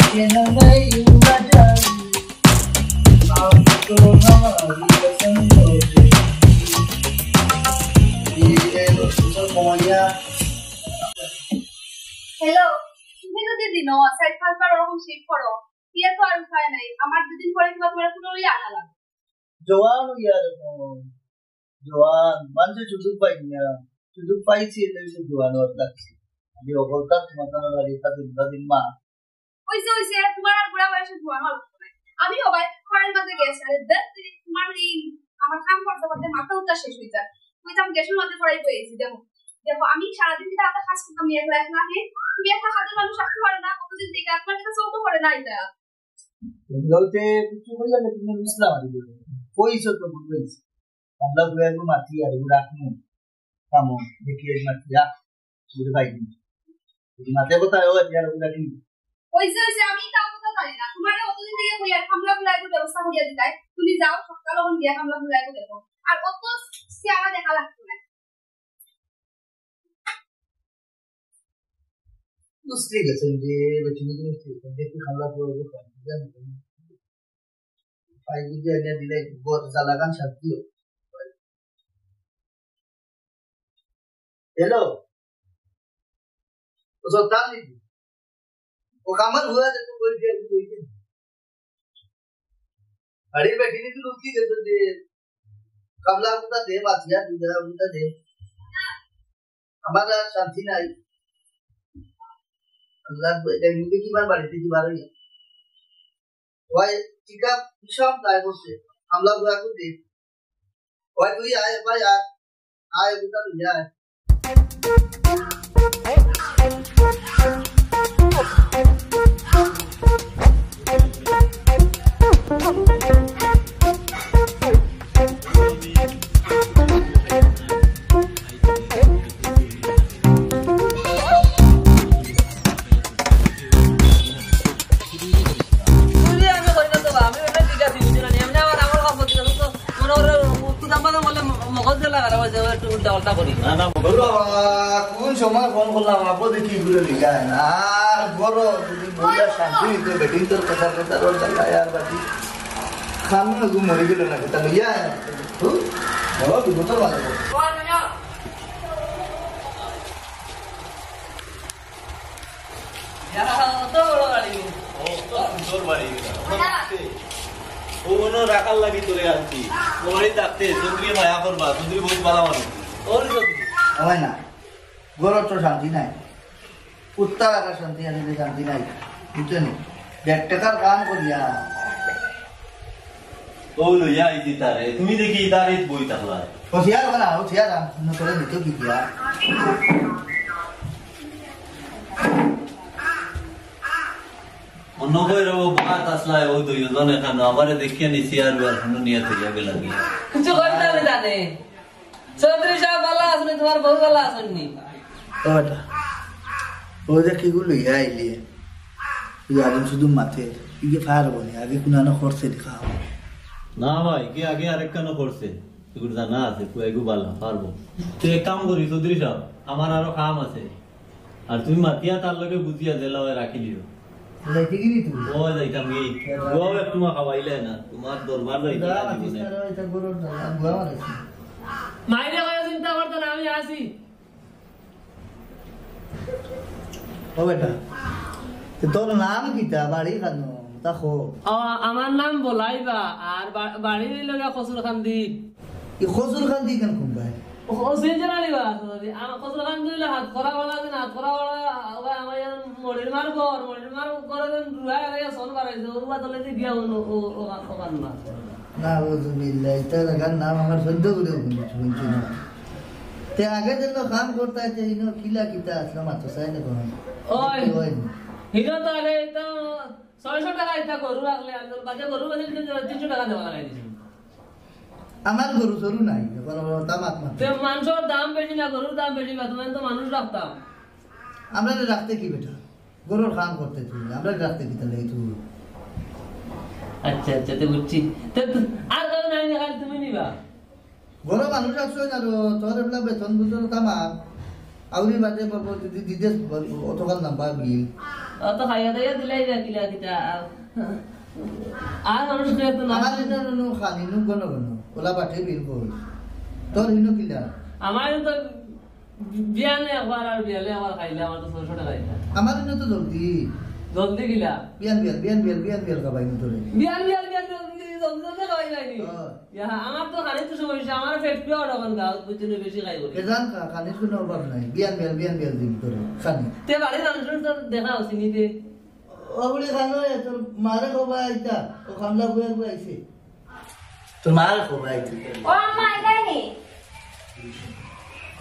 के न मैं यूं न जाऊं आपको हमारी पसंद हो ये तो मोया हेलो তুমি যদি দিনো সাইড ফালবার ওরকম শিফট করো ইয়া তো আর উপায় নাই আমার দুদিন পরে কিবা তোমার কোনো আনা লাগবে জওয়ান ইয়ার জওয়ান মানে সুযোগ পাইনি সুযোগ পাইছি এটাই তো জওয়ান ওর কাছে আমি অবলতা তোমার লাগি দিন মা ওইসে তোমার আর বুড়া বয়সে জওয়ান হল আমি সবাই খরের মাঝে গেছে তোমার এই আমার কাম করতে করতে মাথা উত্তা শেষ হয়ে যায় কইতাম গ্যাসের মধ্যে পড়াই পড়েছি দেখো দেখো আমি সারাদিন দিন আটা কাজ করতাম একলা একলা তুমি একটা হাজার মানুষ আসতে পারে না কতদিন থেকে আপনার কাছে চলতে পারে না এটা বলতে কিছু বললে না তুমি ইসলাম আদি বলে কইছো তো বুঝেছি আমরা বুড়াগো মাটি আর রাখমু কামো দেখিয়ে মাটিয়া বুড়ে ভাই যদি মাতে কথা হয় আর বুড়া দিন ওইসে আমি তাও কথা জানি না তোমার কতদিন থেকে হইয়া হামলা বুলাইতে ব্যবস্থা করিয়া দিতাই তুমি যাও সকালে ওখান দিয়া হামলা বুলাইতে দেখো আর অত সিয়ারা দেখা লাগতো না दूसरी गसन जे बचने की नहीं देखो हमला पूरा को जान फाइव जी ने दिले बहुत ज्यादा कान शक्ति हो हेलो तो सुल्तान जी वो कामन हुआ है तो कोई भी अरे बैठी नहीं तो उसकी गसन जे कमला को दे बात यार दूसरा उनका दे हमारा शांति नहीं अल्लाह dari mungkin gimana balik itu gimana ya? Wah, jika bisa tak bos ya, hamla gua aku deh. Wah tu ya, apa ya? Ayo kita tu ya. কোন সময় ফোন করলাম আপু দেখি ঘুরে লিখা না বড় যদি বললা শান্তি তো বেটিং তোর কথা কথা রোজ জায়গা यार বাকি খানা গু মরে গেল না কথা লইয়া তো বড় বিপদ বাজে ওনো রাখার লাগি তোরে আনছি ওই ডাকতে সুন্দরী মায়া করবা সুন্দরী বহুত ভালো মানুষ ওর হয় না গরর তো শান্তি নাই কুত্তা রাখার শান্তি আছে শান্তি নাই বুঝছেন 1.5 টাকার কাম করিয়া ও লইয়া আইতি তারে তুমি দেখি তারে বই থাকলা হোশিয়ার বানা হোশিয়ার ন করে দিতে কি দিয়া অন্য কই রব বাত আসলায় ও দুইজন এখানে আমারে দেখিয়ে নিছি আর এখনো নিয়ে থেকে গেল কিছু করতে আমি জানে চৌধুরী সাহেব ভালো আছেন তোমার বউ ভালো আছেন নি ওটা ও যে কি গুলো আইলি ইয়ার শুধু মাথে ইগে ফার বনে আগে কুনানো খরচে দেখাও না ভাই কি আগে আরেক কেন করছে এগুলো জানা আছে তুই এগু ভালো পারবো তুই এক কাম করি চৌধুরী সাহেব আমার আরো কাম আছে আর তুমি মাতিয়া তার লগে বুঝিয়া দিলাও রাখি দিও লাইতে গিরি তুই ও যাইতাম কি গোয়া একটু মা খাওয়াইলে না তোমার দরবার যাইতে দিবনে এটা গরো না গোয়া মানে মাইরে কয় চিন্তা করতে না আমি আসি ও বেটা তোর নাম কিটা বাড়ি কানো তাকো আমার নাম বলাইবা আর বাড়ির লগে কসুর খান দি ই খজুর খান দি কেন কোন ভাই ও সেন জানালিবা আমার কসুর খান দিলে হাত করা বলা দিন হাত করা বলা আমার মড়ির মার করে দেন রুয়া রে সোন বাড়াই ওরবা তলে দি দিয়া ও কান না না বুঝবিল্লাহ এটা লাগার নাম আমার সদ্য করে শুনছি না তে আগে যেন কাম করতে আছে ইনো কিলা কিটা আসলো মাত্র চাই না কোন ওই হিরো তো আগে তো 600 টাকা ইটা গরু রাখলে আর বাজে গরু বাজে 300 টাকা দেওয়া লাগাই দিছি আমার গরু সরু নাই এখন তামাক মাত্র তে মাংসের দাম বেশি না গরুর দাম বেশি বা তুমি তো মানুষ রাখতাম আমরা রাখতে কি বেটা গরুর কাম করতে তুই আমরা রাখতে কি তাহলে তুই আচ্ছা আচ্ছা তে বুঝছি আর কারণ নাই খালি তুমি নিবা গরু মানুষ আসছো না তোর এবলা বেতন বুঝলো তামাক আউরি বাদে দিদে অতকাল নাম্বার বিল অত খাইয়া দাইয়া দিলাই যা কিলা কিটা আর মানুষ খেয়ে তো না খালি নু গণ ওলা পাঠে বিল কর তোর হিনো কিলা আমার তো বিয়ানে একবার আর বিয়ালে আমার খাইলে আমার তো 600 টাকা খাইলা আমার হিনো তো জলদি গিলা বিয়ান খাবাই নি তোরে বিয়ান জলদি খাওয়াই যায়নি আমার তো খালি তো সমস্যা আমার পেট পিওর এখন গাছ বুঝতে বেশি খাই বলে এজান খানির কোনো অভাব নাই বিয়ান দিন তোরে খানি তে বাড়ি মানুষের তো দেখা হচ্ছে নি দে ওগুলি খানো তোর মারে খবা আইতা ও খামলা বয়ে আইছে তোর মারে খবা আইছে ও আম্মা এটাই নে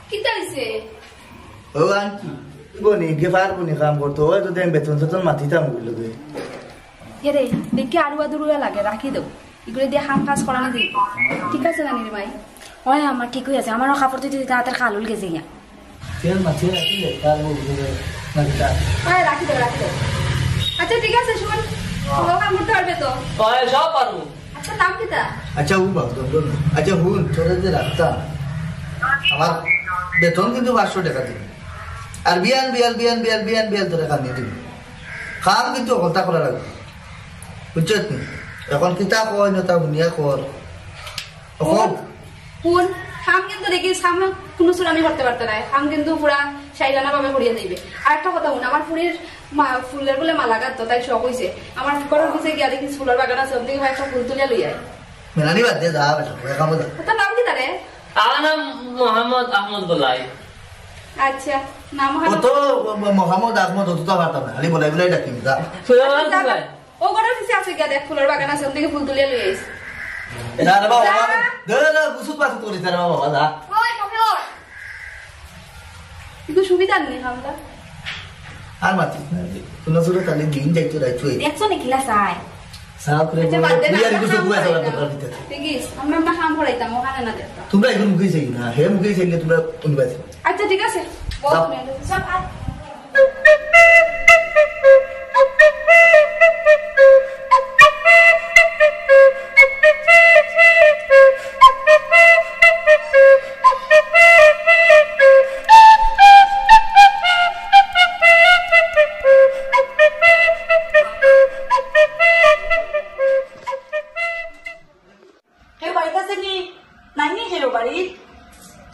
কিতা হইছে ও আন্টি বনি গেফার বনি কাম করতো ওই তো দেন বেতন তোর মাটিতাম বললো গে এরে দেখি আরুয়া দুরুয়া লাগে রাখি দাও এগুলো দিয়ে হাম কাজ করানো দিই ঠিক আছে না নির্মাই ওই আমার ঠিক হয়ে আছে আমারও কাপড় দিতে দিতে হাতের খালুল গেছে গিয়া তেল মাছে রাখি দে তার বলবে না কিটা হ্যাঁ রাখি দাও আচ্ছা ঠিক আছে শুন ও কাম করতে পারবে তো ওই সব পারবো আচ্ছা নাম কিতা আচ্ছা ও বাপ আচ্ছা হুন তোরে যে রাখতাম আমার বেতন কিন্তু 500 টাকা দিবি আর বিয়ান তোরে কাম দিয়ে দিবি কাম কিন্তু কথা করা লাগবে বুঝছত নি এখন কিতা কয় না তা বুনিয়া কর কোন হাম কিন্তু দেখিস হাম কোনো সুরামি করতে পারতো না হাম কিন্তু পুরা সাইলানা ভাবে করিয়ে দিবে আর একটা কথা শুন আমার ফুলের বলে মালা গাঁথতো তাই শখ হয়েছে আমার ঘরের কাছে গিয়া দেখিস ফুলের বাগান আছে ওদিকে একটা ফুল তুলিয়া লই আয় মেলানি বাদ দিয়ে যা বেটা কাম দা তোর নাম কি তারে আমার নাম মোহাম্মদ আহমদ বলাই আচ্ছা নাম কত মোহাম্মদ আহমদ অত তো পারতাম না খালি বলাই ডাকিম যা ও ঘরের কাছে আছে গিয়া দেখ ফুলের বাগান আছে ওদিকে ফুল তুলিয়া লই আইস না রে বাবা দে গুসুত পাস করিস রে বাবা যা ওই কফিও কিন্তু সুবিধা নেই হামলা আর মাতি শুনো শুনো তাহলে দিন যাইতো রাইতো দেখছো নাকি লাসাই সাপ রে ইয়ার গুসু গুয়া সব তো দিতে দেখিস আমরা না কাম করাইতাম ওখানে না দেখতাম তোমরা এখন মুখে যাই না হে মুখে যাইলে তোমরা উনবাইছো আচ্ছা ঠিক আছে বল তুমি সব আয়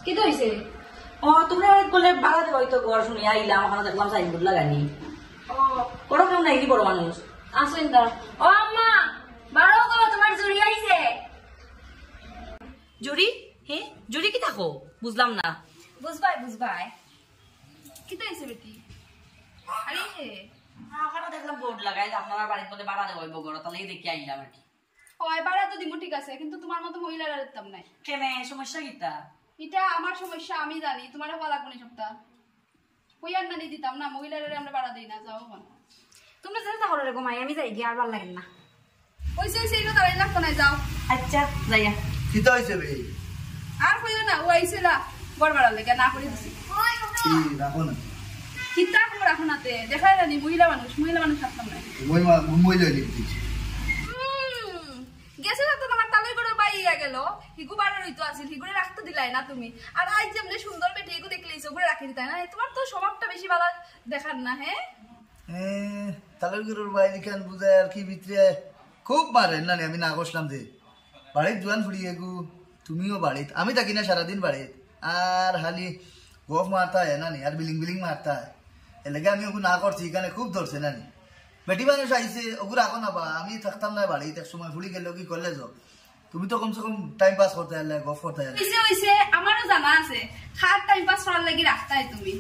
কি তো হইছে ও তোমরা বলে ভাড়া দেবো তো ঘর শুনি আইলাম ওখানে দেখলাম সাইনবোর্ড লাগানি ও বড় কেউ নাই বড় মানুষ আসেন দা ও আম্মা বারো গো তোমার জুড়ি আইছে জুড়ি হে জুড়ি কি থাকো বুঝলাম না বুঝবাই কি তো হইছে বেটি আরে ওখানে দেখলাম বোর্ড লাগাই আপনারা বাড়িতে বলে ভাড়া দেবো ঘর তাহলে দেখে আইলাম আর কি হয় বাড়া তো দিমু ঠিক আছে কিন্তু তোমার মতো মহিলারা দেখতাম না কেন সমস্যা কিটা এটা আমার সমস্যা আমি জানি তোমার ভালো লাগবে না সপ্তাহ ওই আর নানি দিতাম না মহিলারা আমরা বাড়া দেই না যাও মন তোমরা যেটা তাহলে রে ঘুমাই আমি যাই গিয়ে আর ভালো লাগেন না ওইসে এইটা তারাই লাগতো না যাও আচ্ছা যাইয়া কিতা হইছে বে আর কইও না ও আইছিলা বড় বড় লেগে না করে দিছি কি রাখো না কিতা করে রাখো নাতে দেখাই জানি মহিলা মানুষ থাকতাম না মই লই দিছি গেছে তো তোমার তালই করে বাইয়া গেল হিগু বাড়ার হইতো আছিল হিগুরে রাখতে দিলাই না তুমি আর আজ যেমনে সুন্দর বেটি হিগু দেখলেইছো ওগুলো রাখি দিতাই না তোমার তো স্বভাবটা বেশি ভালো দেখার না হ্যাঁ তালের গরুর বাইরে খান বুঝায় আর কি ভিতরে খুব মারেন না আমি না করলাম যে বাড়ির জোয়ান ফুড়িয়ে গু তুমিও বাড়িত আমি থাকি না সারাদিন বাড়িত আর হালি গফ মারতা হয় না নি আর বিলিং মারতা হয় এলাকা আমি ওগুলো না করছি এখানে খুব ধরছে না নি বেটি মানুষ আইসে ওগুলো রাখো না বা আমি থাকতাম না বাড়িতে এক সময় ফুড়ি গেলে কি করলে যাও তুমি তো কমসে কম টাইম পাস করতে হলে গফ করতে হলে হইছে আমারও জানা আছে খাট টাইম পাস করার লাগি রাখতাই তুমি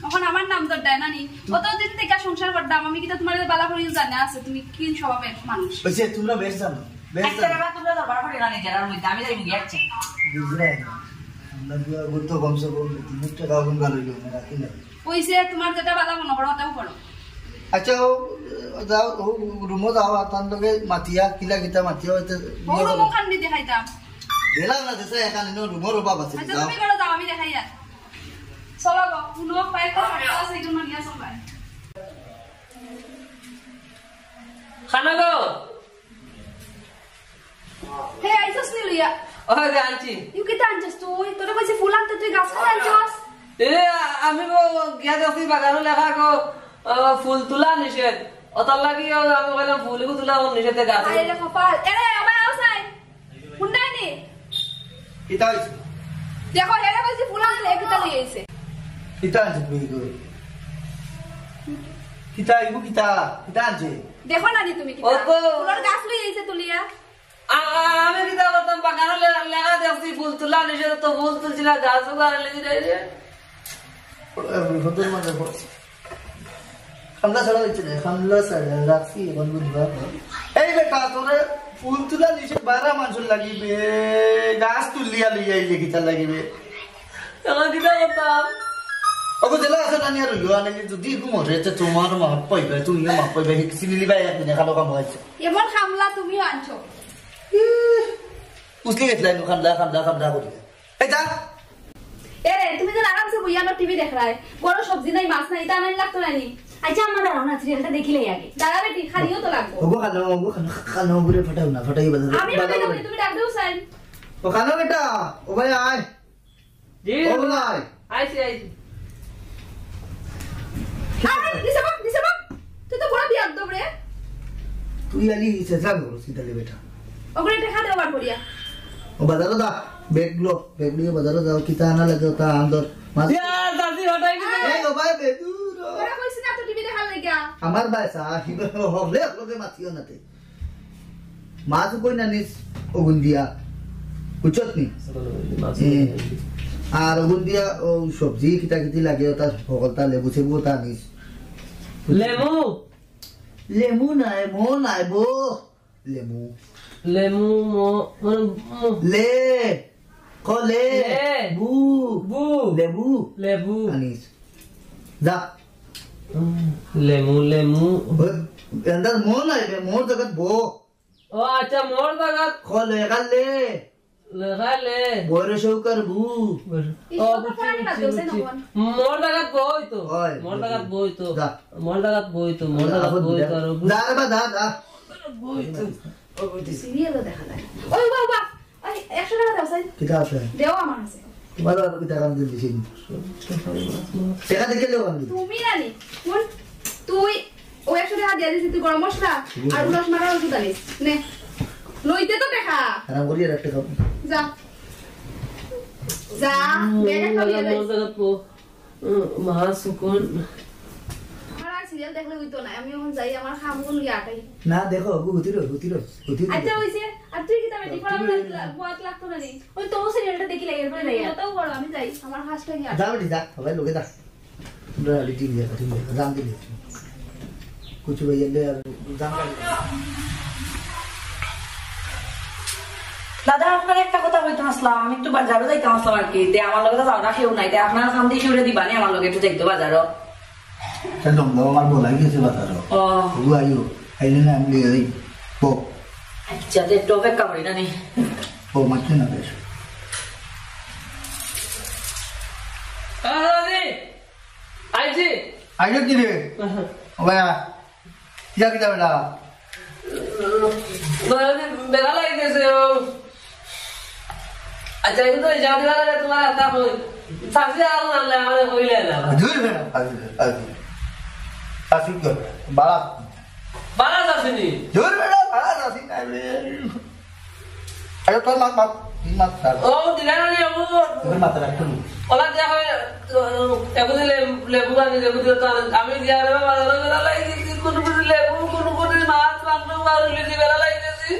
এখন আমার নাম তো দেয় না নি কতদিন থেকে সংসার করতাম আমি কিন্তু তোমার বালা করি জানা আছে তুমি কি স্বভাবের মানুষ হইছে তোমরা বেশ জানো বেশ একটা জানো বাবা তোমরা দরবার করে রানি যারার মধ্যে আমি যাই গিয়েছি বুঝলে আমরা গুরুত্ব কমসে কম 3 টাকা গুণ গালো না রাখিলে হইছে তোমার যেটা বালা মনে করো ওটাও করো আচ্ছা যাও রুমো যাও তার লগে মাতিয়া কিলা কিতা মাতিয়া হইতে ওর মুখান দি দেখাইতাম দেলা না দেশে এখানে রুমোর অভাব আছে আচ্ছা যাও তুমি করো যাও আমি দেখাই আর চলো গো কোনো পাইকা সারা আছে এগুলো নিয়া চলবা খানা গো হে আইছস নি লইয়া ও গানছি ইউ কি আনছস তুই তোরে কইছি ফুল আনতে তুই গাছ খাই আনছস এ আমি গো গিয়া দেখি বাগানো লেখা গো ফুল তোলা নিষেধ অতার লাগি আমি কইলাম ফুল তোলা নিষেধে গাছ আরে রে কপাল এরে আমার আউসাই শুননাই নি কিতা হইছে দেখো এরে বলছি ফুলা দিলে কিতা লই আইছে কিতা আনছে বিগো কিতা আইবো কিতা কিতা আনছে দেখো না নি তুমি কিতা ফুলের গাছ লই আইছে তুলিয়া আমি কিতা করতাম বাগানে লাগা দেখছি ফুল তোলা নিষেধ তো ফুল তুলছি না গাছ উগারে লেগে যাইছে বিপদের মাঝে পড়ছে খামলা ছাড়া হচ্ছে না খামলা ছাড়া রাখছি এখন বুঝবা এই বেটা তোরে ফুল তুলা নিষেধ 12 মানুষ লাগিবে গাছ তুলিয়া লইয়া আইলে কিতা লাগিবে এখন কিতা করতাম ওগো জেলা আছে না নিয়া রইলো আনে যদি মরে তো তোমার মাপ পাইবে তুমিও মাপ পাইবে চিনি লিবাই একদিন খালো কাম হয়েছে এমন খামলা তুমিও আনছো উসলি গেছিলাম খামলা খামলা খামলা করি এই যা এরে তুমি তো আরামসে বইয়া আমার টিভি দেখ রায় বড় সবজি নাই মাছ নাই এটা নাই লাগতো না নি আচ্ছা আমার দাঁড়াও না সিরিয়ালটা দেখিলেই আগে দাঁড়া বেটি খালিও তো লাগবো ওগো খানো বুড়ে ফাটাও না ফাটাই বাজা আমি তুমি ডাক দেও সাইন ও খানো বেটা ও ভাই আয় জি ও ভাই আইছি আইছি আরে নিসবা তুই তো বড় বিয়াদ দবরে তুই আলি চেষ্টা করো সিতালে বেটা ওগুলো একটা খাতে ওভার করিয়া ও বাজারও দা বেগ নিয়ে বাজারও যাও কিতা আনা লাগে তা আন্দর মাছ ইয়ার দাদি হটাই গেছে এই ও ভাই বেদুর ওরা কইছ না তো টিভি দেখার লাগিয়া আমার ভাই সাহিব হলে লোকে মাতিও নাতে মাছ কই না নিস ওগুন দিয়া কুচত নি আর ওগুন দিয়া ও সবজি কিতা কিতি লাগে ওটা সকলটা লেবু সেবু তা নিস লেমু নাই বো লেমু লে কলে বু লেবু আনিস যা লেমু এন্দার মো নাই বে মোর জগত বো ও আচ্ছা মোর দাগাত কলে গালে লাগালে বরে শৌকর বু ও মোর দাগাত বইতো মোর দাগাত বইতো যা বা দা বইতো সিরিয়ালও দেখা লাগে ওই বাবা ওই 100 টাকা দাও সাইন কিতা আছে দেও আমার আছে তোমার আর কিতা কাম দিছি টাকা দেখে লো আমি তুমি জানি কোন তুই ও 100 টাকা দিয়ে দিছিস তুই গরম মশলা আর উলাস মারা ওষুধ আনিস নে লইতে তো দেখা আরাম করি আর একটা খাবো যা বেটা খাবি মোর দাগাত বো মহা সুকুন আমার সিরিয়াল দেখলে হইতো না আমি এখন যাই আমার খামুন গিয়ে আটাই না দেখো হুতিরো আচ্ছা হইছে আর তুই কি তবে টিফা বহুত লাগতো না রে ওই তো সিরিয়ালটা দেখিলে এরপরে যাই তাও বড় আমি যাই আমার হাসটা গিয়ে যা বেটি যা সবাই লোকে যা আমরা লিটি দিয়ে রাম দিলে कुछ भैया ले দাদা আপনার একটা কথা বলতে আসলাম আমি একটু বাজারও যাইতে আসলাম আর কি তে আমার লগে যাওয়া কেউ নাই তে আপনার খান দিয়ে শিউরে দিবানি আমার লগে একটু যাইতো বাজারও चलो আমার বলাই গেছে বাজারও ও ও আইও আইলে না আমি এই ও আচ্ছা তে একটু অপেক্ষা করি না নি ও মাছ না বেশ দাদি আইছি আইলো কি রে ও ভাই যা কি যাবে না দাদি বেলা লাগতেছে আচ্ছা এই তো যাও দিলা তোমার হাতে কই সাথে আলো না আমাদের কইলে না দূর বে আসি কর বাড়া বালা যাসনি দূর বে বাড়া আসি না রে আরে তোর মাত স্যার ও দিলা না ও তোর মাত রাখ তুই ওলা দিয়া হয় এগুলি লেবু গানি লেবু দিও তো আমি দিয়া রে বাবা বেলা লাগতেছি কোন কোন লেবু কোন কোন মাছ মাংস মারলি দি বেলা লাগতেছি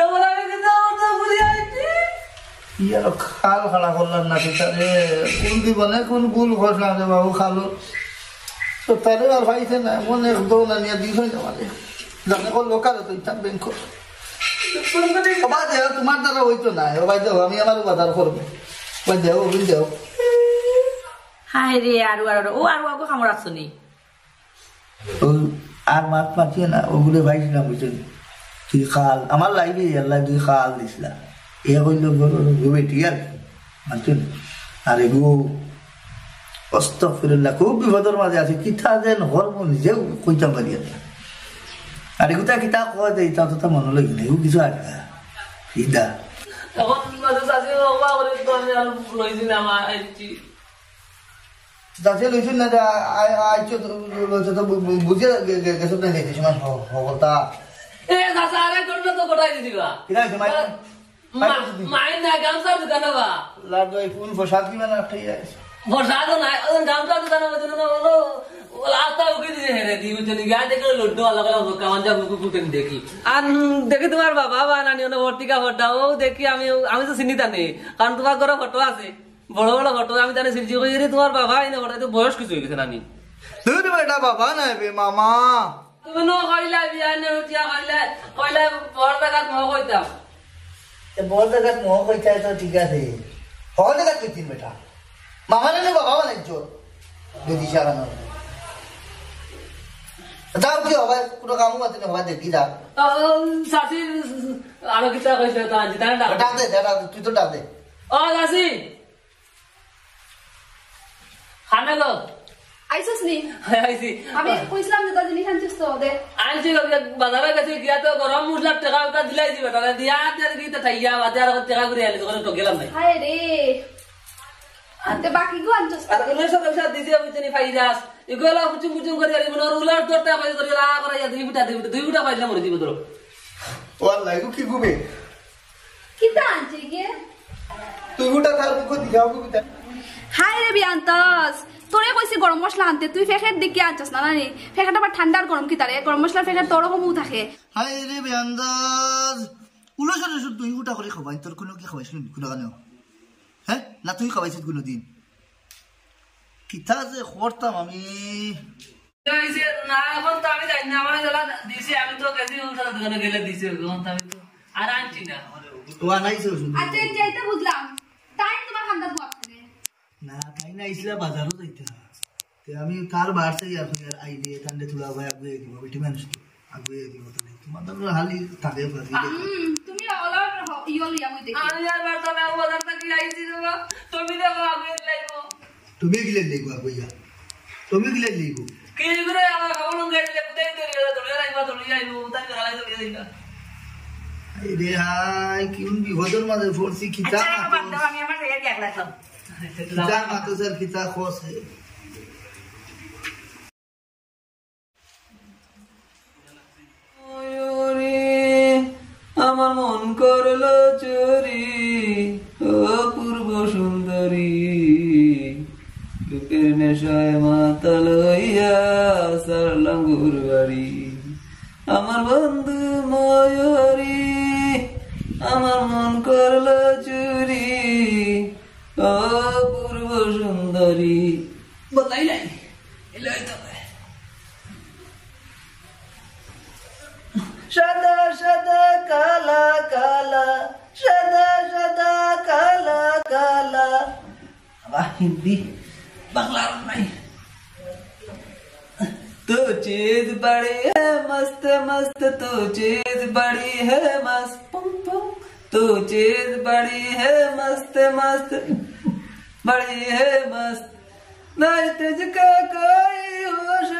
এগুলা আমি দিতে তো বুঝি আইছি ইয়ার খাল খালা করলাম না তারে কোন দিবনে কোন ভুল ঘটনা রে বাবু খালো তো তারে আর ভাইছে না মনে দৌনা নিয়ে দিছ না মানে জানে কোন লোকাল তো ইচ্ছা ব্যাংক কোন কোন বাবা দেও তোমার দ্বারা হইতো না ও ভাই দেও আমি আমার বাজার করব ভাই দেও বিল দেও হাই রে আরু ও আগো খামো রাখছনি ও আর মাছ পাচ্ছি না ওগুলো ভাইছিলাম বুঝছেন তুই খাল আমার লাইবে আল্লাহ তুই খাল দিছিলা এ কইল বেটি আর মানছেন আর এগো আস্তাগফিরুল্লাহ খুব বিপদের মাঝে আছে কিতা যেন হরম নিজেও কইতাম পারি আর এগুতা কিতা কয় দেয় তা তো মনে লাগে না এগো কিছু আর ইদা এখন মাঝে সাথে ওবা করে তো আমি আর লইছি না মা আইছি যাচ্ছে লইছুন না আইছো তো বুঝে গেছো না দেখছি সমান হবলতা এ দাদা আরে করলে তো কোটাই দিবা কিনা হইছে মাই না গামছার দোকানে বা লাডু এই ফুল প্রসাদ কি মানে আঠাই আছে বসাদ না গামছার দোকানে বলে না বলো আতা উকি দিয়ে হেরে দি বুঝনি গা দেখলে লड्डू अलग अलग কামান যা কুকুর দেখি আর দেখি তোমার বাবা বা নানি ওনে ভর্তিকা ফটো দেখি আমি তো চিনি জানি কারণ তোমার ঘরে ফটো আছে বড় বড় ফটো আমি জানি চিনি কই রে তোমার বাবা এনে ফটো তো বয়স কিছু হয়ে গেছে নানি তুই বেটা বাবা না বে মামা তুমি নো কইলা বিয়া নে উঠিয়া কইলা বড় জায়গা মো কইতাম বড় জায়গা মোহ কইতাই তো ঠিক আছে হল জায়গা কইতিন বেটা মামা না বাবা বানাইছো যদি শাগানো যাও কি হবে কোনো কামও আছে না হবে দেখি যা সাসি আরো কিটা কইছে তো আজ তাই ডাক দে তুই তো ডাক দে ও সাসি খানা গো আইছস নি আইছি আমি কইছিলাম যে তোর জিনিস আনছিস তো দে আইছি বাজারে গেছি গিয়া তো গরম মশলা টাকা ওটা দিলাই দিবে তাহলে দিয়া আর কি তো থাইয়া বাজার টাকা করে আইলি তখন তো গেলাম নাই হায় রে আনতে বাকি গো আনছিস আর কোন সব ব্যবসা দিছি আমি চিনি ফাইদাস এগুলা কুচুম করে আলি মনে রুলার তোরটা পাই করে লা করে দুই বুটা পাইলে মরে দিব তোর ওয়াল্লাহি গো কি গুবে কিতা আনছি কে তুই গুটা খাল মুখ দিগাও গুবিতা হায় রে বিয়ান্তস তোরে কইছি গরম মশলা আনতে তুই ফেকেট দিকে আনছস না নানি ফেকেট আবার ঠান্ডার গরম কি তারে গরম মশলা ফেকেট তোর কমু থাকে হাই রে বেয়ান্দাজ উলো সরে তুই গুটা করে খাবাই তোর কোনো কি খাবাইছিস কোনো কানে হ্যাঁ না তুই খাবাইছিস কোনো দিন কিতা যে করতাম আমি না এখন তো আমি জানি না আমার জ্বালা দিছি আমি তো গেছি ওখানে দোকানে গেলে দিছি এখন তো আমি তো আর আনছি না তো আনাইছে আচ্ছা যাইতে বুঝলাম তাই তোমার খান্দা বুয়া থাকে না তাই না ইসলা বাজারও যাইতে তে আমি কার বার থেকে আপনার আইলে কান্দে তুলা ভাই আগুয়ে দিব বেটি মানুষ আগুয়ে দিব তো তোমার তো হালি থাকে বাকি তুমি অলর ইয়ল ইয়া মই দেখি আমি আর বার তো আমি বাজার থেকে আইছি বাবা তুমি দেখো আগুয়ে লাইবো তুমি গিলে লইগো আগুয়া তুমি গিলে লইগো কি করে আমার খাবো না গেলে কোথায় ধরে ধরে আইবা ধরে আইবো তাই করে আইতো দিনা রে হাই কিউন বিপদের মাঝে পড়ছি খিতা আমি আমার জায়গায় এক রাখলাম খিতা মাতো স্যার খিতা খোস আমার মন করলো চুরি অপূর্ব সুন্দরী বুকের নেশায় মাতাল হইয়া সারলাম ঘুর বাড়ি আমার বন্ধু ময়ূরী আমার মন করলো চুরি অপূর্ব সুন্দরী বলাই নাই এলাই তো সাদা সাদা কালা কালা সাদা সাদা কালা কালা আবার হিন্দি বাংলা নাই तो चीज बड़ी है मस्त मस्त तो चीज बड़ी है मस्त तो चीज बड़ी है मस्त मस्त बड़ी है मस्त नहीं तुझका कोई होश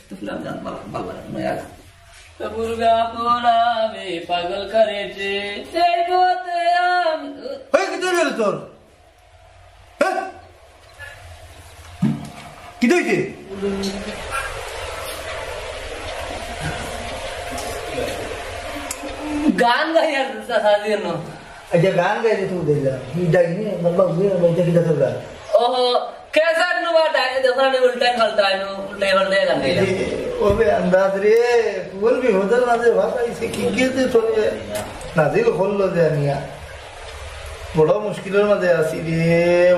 तो फिर हम बाल मैं यार मुर्गा पोला में पागल करे थे এই পথে আমি ওই কি তুই গেল তোর হ্যাঁ কি দইছে গান গাই আর সাথে না আচ্ছা গান গাইতে তুই দেলা কি ডাইনি বাবা হুয়ে বাইতে কি দাসা গান ओहो कैसा नुवा डाले देखो ने उल्टा फलता है नो उल्टे फलते गान गाई ওবে আন্দাজ রে ফুল भी होदल না যে ভাষা ইসে কি গিয়েতে তোরে নাজিল হলো যে আনিয়া বড় মুশকিলের মধ্যে আছি রে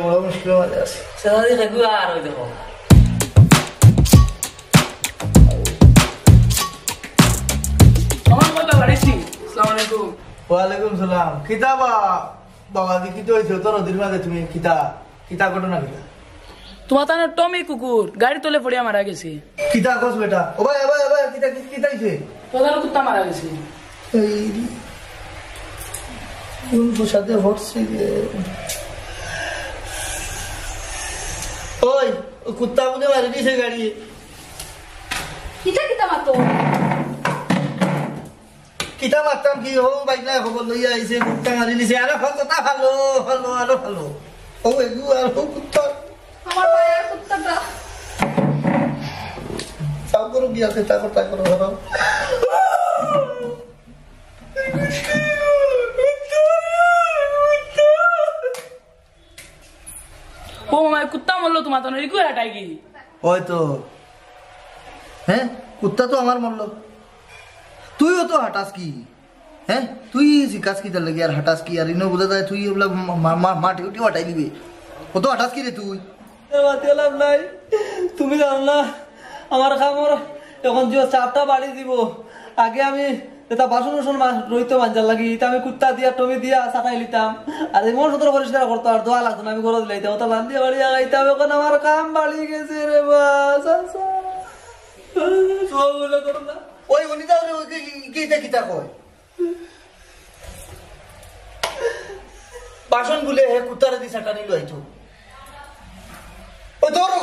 বড় মুশকিলের মধ্যে আছি सारी खगु आ रही देखो ওয়ালাইকুম সালাম কিতাবা বাবা দি কিতো হইছো তোর দিন মাঝে তুমি কিতা কিতা ঘটনা কিতা তোমার তানে টমি কুকুর গাড়ি তলে পড়িয়া মারা গেছে কিতা কস বেটা ও ভাই ভাই কিতা কিতা হইছে তোমার কুত্তা মারা গেছে এই কোন সাথে হচ্ছে রে ওই ও কুত্তা মুনে মারি দিছে গাড়ি কিতা কিতা মাতো কিতা মারতাম কি হো বাইক না খবর লইয়া আইছে কুত্তা মারি দিছে আরে কথা ভালো ভালো আরো ভালো ও এগু আর ও কুত্তা আমার মায়ের কুত্তাটা চাও করো গিয়া চেষ্টা করো ধরো ও মামাই কুত্তা মরলো তোমার তো রিকু হাঁটাই কি ওই তো হ্যাঁ কুত্তা তো আমার মরলো তুইও তো হাঁটাস কি হ্যাঁ তুই শিখাস কি তার লাগে আর হাঁটাস কি আর ইনো বোঝা যায় তুই ওগুলা মাটি উঠি হাঁটাই দিবি ও তো হাঁটাস কি রে তুই লাভ নাই তুমি জানো না আমার খামর এখন যে চাপটা বাড়ি দিব আগে আমি এটা বাসন বাসন রইতো মাঞ্জার লাগি এটা আমি কুত্তা দিয়া টমি দিয়া চাটাই লিতাম আর এমন সতর পরিষ্কার করতো আর দোয়া লাগতো না আমি ঘর দিলাইতাম ওটা বান্ধিয়া বাড়িয়া গাইতাম এখন আমার কাম বাড়ি গেছে রে বাস না ওই অনিতা কিতা কিতা কয় বাসন বলে হে কুত্তারে দি সাটা নিল আইতো ও ধরো